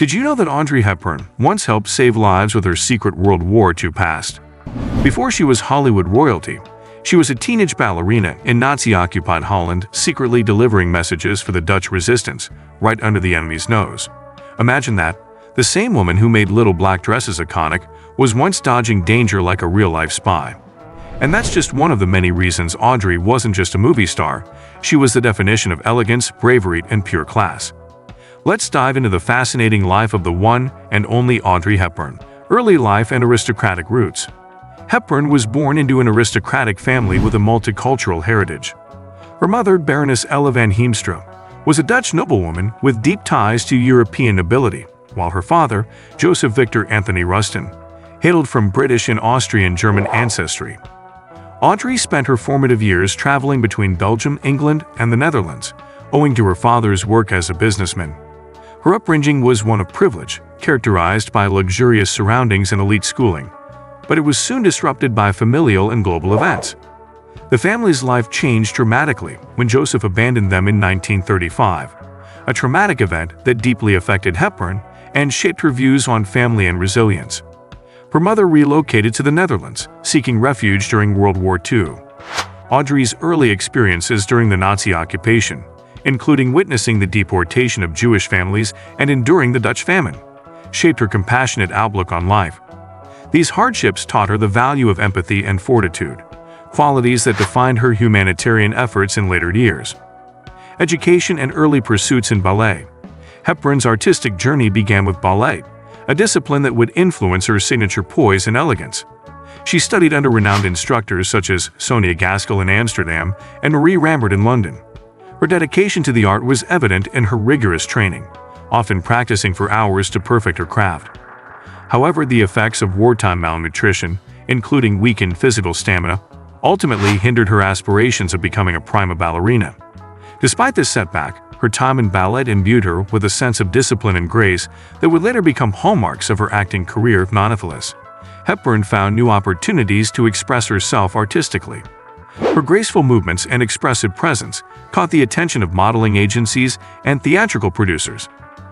Did you know that Audrey Hepburn once helped save lives with her secret World War II past? Before she was Hollywood royalty, she was a teenage ballerina in Nazi-occupied Holland, secretly delivering messages for the Dutch resistance right under the enemy's nose. Imagine that. The same woman who made little black dresses iconic was once dodging danger like a real-life spy. And that's just one of the many reasons Audrey wasn't just a movie star. She was the definition of elegance, bravery, and pure class. Let's dive into the fascinating life of the one and only Audrey Hepburn. Early life and aristocratic roots. Hepburn was born into an aristocratic family with a multicultural heritage. Her mother, Baroness Ella van Heemstra, was a Dutch noblewoman with deep ties to European nobility, while her father, Joseph Victor Anthony Rustin, hailed from British and Austrian-German ancestry. Audrey spent her formative years traveling between Belgium, England, and the Netherlands, owing to her father's work as a businessman. Her upbringing was one of privilege, characterized by luxurious surroundings and elite schooling, but it was soon disrupted by familial and global events. The family's life changed dramatically when Joseph abandoned them in 1935, a traumatic event that deeply affected Hepburn and shaped her views on family and resilience. Her mother relocated to the Netherlands, seeking refuge during World War II. Audrey's early experiences during the Nazi occupation, including witnessing the deportation of Jewish families and enduring the Dutch famine, shaped her compassionate outlook on life. These hardships taught her the value of empathy and fortitude, qualities that defined her humanitarian efforts in later years. Education and early pursuits in ballet. Hepburn's artistic journey began with ballet, a discipline that would influence her signature poise and elegance. She studied under renowned instructors such as Sonia Gaskell in Amsterdam and Marie Rambert in London. Her dedication to the art was evident in her rigorous training, often practicing for hours to perfect her craft. However, the effects of wartime malnutrition, including weakened physical stamina, ultimately hindered her aspirations of becoming a prima ballerina. Despite this setback, her time in ballet imbued her with a sense of discipline and grace that would later become hallmarks of her acting career. Nonetheless, Hepburn found new opportunities to express herself artistically. Her graceful movements and expressive presence caught the attention of modeling agencies and theatrical producers.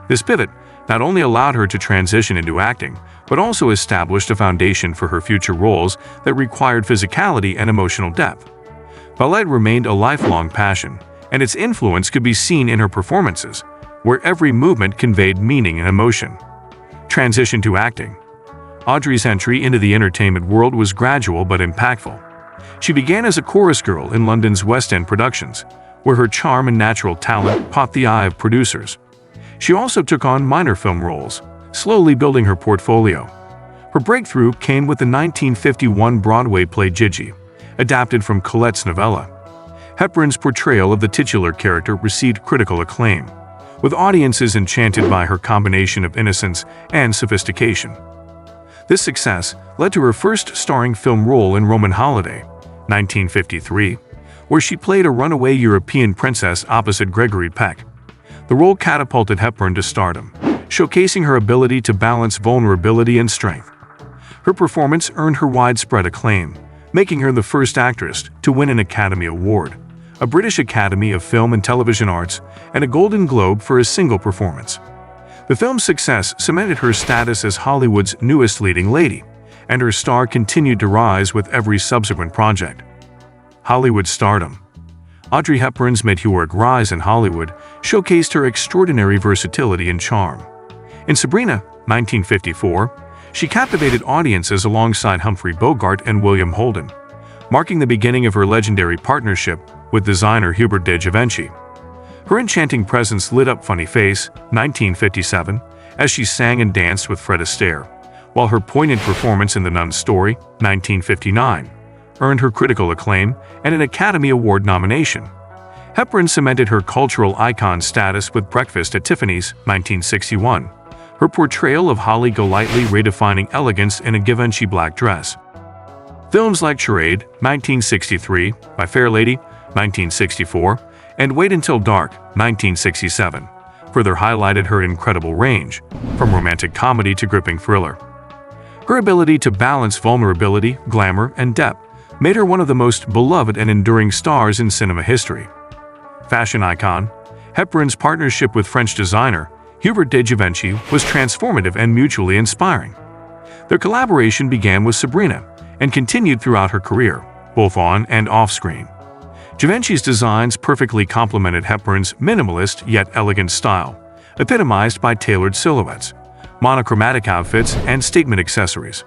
This pivot not only allowed her to transition into acting, but also established a foundation for her future roles that required physicality and emotional depth. Ballet remained a lifelong passion, and its influence could be seen in her performances, where every movement conveyed meaning and emotion. Transition to acting. Audrey's entry into the entertainment world was gradual but impactful. She began as a chorus girl in London's West End productions, where her charm and natural talent caught the eye of producers. She also took on minor film roles, slowly building her portfolio. Her breakthrough came with the 1951 Broadway play Gigi, adapted from Colette's novella. Hepburn's portrayal of the titular character received critical acclaim, with audiences enchanted by her combination of innocence and sophistication. This success led to her first starring film role in Roman Holiday, 1953, where she played a runaway European princess opposite Gregory Peck. The role catapulted Hepburn to stardom, showcasing her ability to balance vulnerability and strength. Her performance earned her widespread acclaim, making her the first actress to win an Academy Award, a British Academy of Film and Television Arts, and a Golden Globe for a single performance. The film's success cemented her status as Hollywood's newest leading lady, and her star continued to rise with every subsequent project. Hollywood stardom. Audrey Hepburn's meteoric rise in Hollywood showcased her extraordinary versatility and charm. In Sabrina, 1954, she captivated audiences alongside Humphrey Bogart and William Holden, marking the beginning of her legendary partnership with designer Hubert de Givenchy. Her enchanting presence lit up Funny Face, 1957, as she sang and danced with Fred Astaire, while her poignant performance in The Nun's Story, 1959, earned her critical acclaim and an Academy Award nomination. Hepburn cemented her cultural icon status with Breakfast at Tiffany's, 1961, her portrayal of Holly Golightly redefining elegance in a Givenchy black dress. Films like Charade, 1963, My Fair Lady, 1964, and Wait Until Dark, 1967, further highlighted her incredible range, from romantic comedy to gripping thriller. Her ability to balance vulnerability, glamour, and depth made her one of the most beloved and enduring stars in cinema history. Fashion icon. Hepburn's partnership with French designer Hubert de Givenchy was transformative and mutually inspiring. Their collaboration began with Sabrina and continued throughout her career, both on and off screen. Givenchy's designs perfectly complemented Hepburn's minimalist yet elegant style, epitomized by tailored silhouettes, monochromatic outfits, and statement accessories.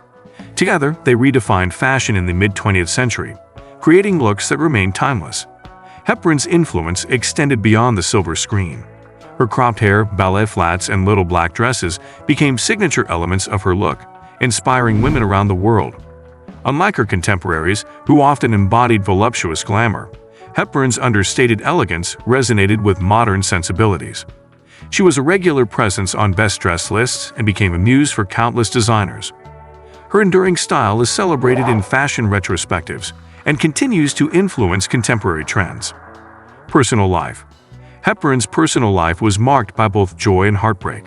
Together, they redefined fashion in the mid-20th century, creating looks that remain timeless. Hepburn's influence extended beyond the silver screen. Her cropped hair, ballet flats, and little black dresses became signature elements of her look, inspiring women around the world. Unlike her contemporaries, who often embodied voluptuous glamour, Hepburn's understated elegance resonated with modern sensibilities. She was a regular presence on best-dressed lists and became a muse for countless designers. Her enduring style is celebrated in fashion retrospectives and continues to influence contemporary trends. Personal life. Hepburn's personal life was marked by both joy and heartbreak.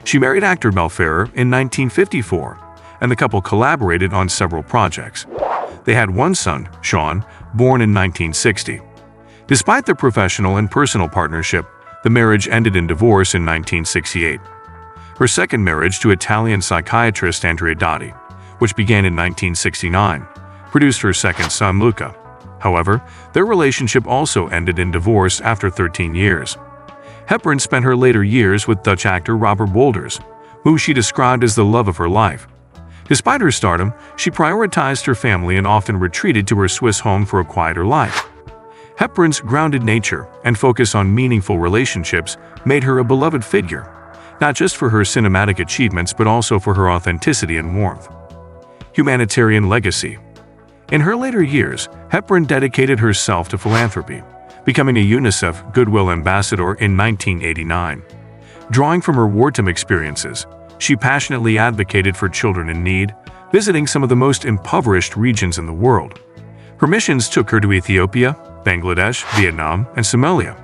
She married actor Mel Ferrer in 1954, and the couple collaborated on several projects. They had one son, Sean, born in 1960. Despite their professional and personal partnership, the marriage ended in divorce in 1968. Her second marriage to Italian psychiatrist Andrea Dotti, which began in 1969, produced her second son, Luca. However, their relationship also ended in divorce after 13 years. Hepburn spent her later years with Dutch actor Robert Wolders, who she described as the love of her life. Despite her stardom, she prioritized her family and often retreated to her Swiss home for a quieter life. Hepburn's grounded nature and focus on meaningful relationships made her a beloved figure, not just for her cinematic achievements but also for her authenticity and warmth. Humanitarian legacy. In her later years, Hepburn dedicated herself to philanthropy, becoming a UNICEF Goodwill Ambassador in 1989. Drawing from her wartime experiences, she passionately advocated for children in need, visiting some of the most impoverished regions in the world. Her missions took her to Ethiopia, Bangladesh, Vietnam, and Somalia,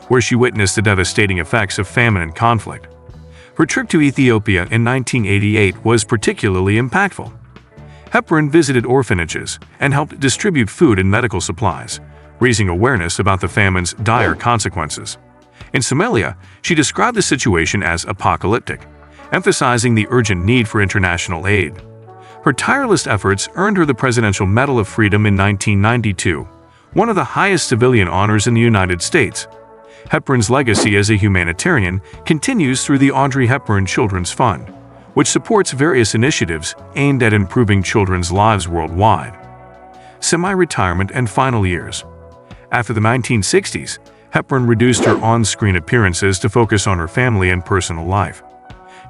where she witnessed the devastating effects of famine and conflict. Her trip to Ethiopia in 1988 was particularly impactful. Hepburn visited orphanages and helped distribute food and medical supplies, raising awareness about the famine's dire consequences. In Somalia, she described the situation as apocalyptic, emphasizing the urgent need for international aid. Her tireless efforts earned her the Presidential Medal of Freedom in 1992, one of the highest civilian honors in the United States. Hepburn's legacy as a humanitarian continues through the Audrey Hepburn Children's Fund, which supports various initiatives aimed at improving children's lives worldwide. Semi-retirement and final years. After the 1960s, Hepburn reduced her on-screen appearances to focus on her family and personal life.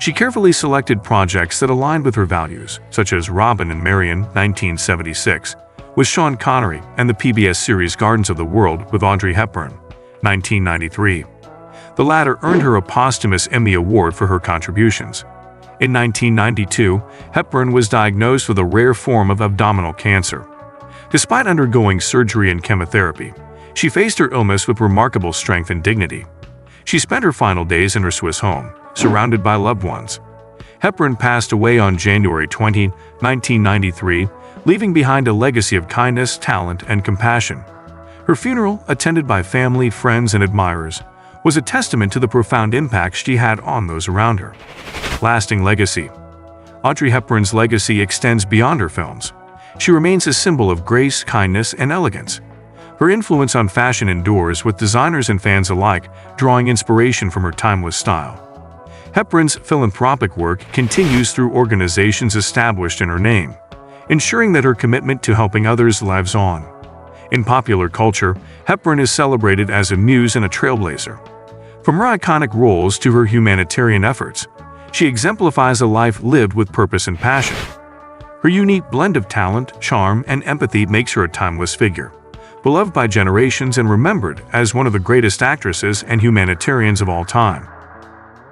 She carefully selected projects that aligned with her values, such as Robin and Marian, 1976, with Sean Connery, and the PBS series Gardens of the World with Audrey Hepburn, 1993. The latter earned her a posthumous Emmy Award for her contributions. In 1992, Hepburn was diagnosed with a rare form of abdominal cancer. Despite undergoing surgery and chemotherapy, she faced her illness with remarkable strength and dignity. She spent her final days in her Swiss home, surrounded by loved ones. Hepburn passed away on January 20, 1993, leaving behind a legacy of kindness, talent, and compassion. Her funeral, attended by family, friends, and admirers, was a testament to the profound impact she had on those around her. Lasting legacy. Audrey Hepburn's legacy extends beyond her films. She remains a symbol of grace, kindness, and elegance. Her influence on fashion endures, with designers and fans alike drawing inspiration from her timeless style. Hepburn's philanthropic work continues through organizations established in her name, ensuring that her commitment to helping others lives on. In popular culture, Hepburn is celebrated as a muse and a trailblazer. From her iconic roles to her humanitarian efforts, she exemplifies a life lived with purpose and passion. Her unique blend of talent, charm, and empathy makes her a timeless figure, beloved by generations and remembered as one of the greatest actresses and humanitarians of all time.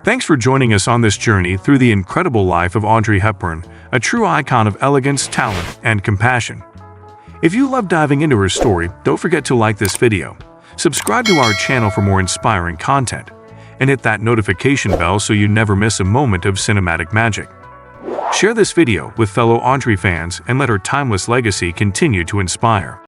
Thanks for joining us on this journey through the incredible life of Audrey Hepburn, a true icon of elegance, talent, and compassion. If you love diving into her story, don't forget to like this video, subscribe to our channel for more inspiring content, and hit that notification bell so you never miss a moment of cinematic magic. Share this video with fellow Audrey fans and let her timeless legacy continue to inspire.